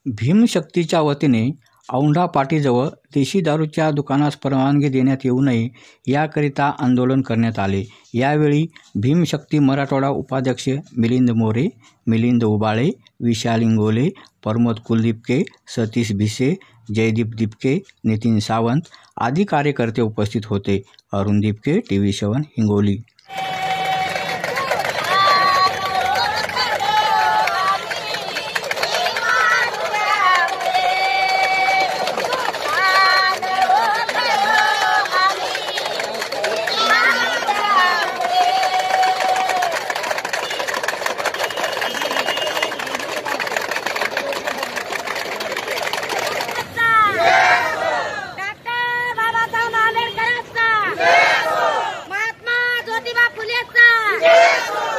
भीमशक्तीच्या वतीने औंढा पाटीजवळ देशी दारूच्या दुकानास परवानगी देण्यात येऊ नये याकरिता आंदोलन करण्यात आले। यावेळी भीमशक्ती मराठवाडा उपाध्यक्ष मिलिंद मोरे, मिलिंद उबाळे, विशाल इंगोले, प्रमोद कुलदीपके, सतीश भिसे, जयदीप दिपके, नितीन सावंत आदी कार्यकर्ते उपस्थित होते। अरुण दिपके, TV7 हिंगोली। महात्मा ज्योतिबा फुलेचा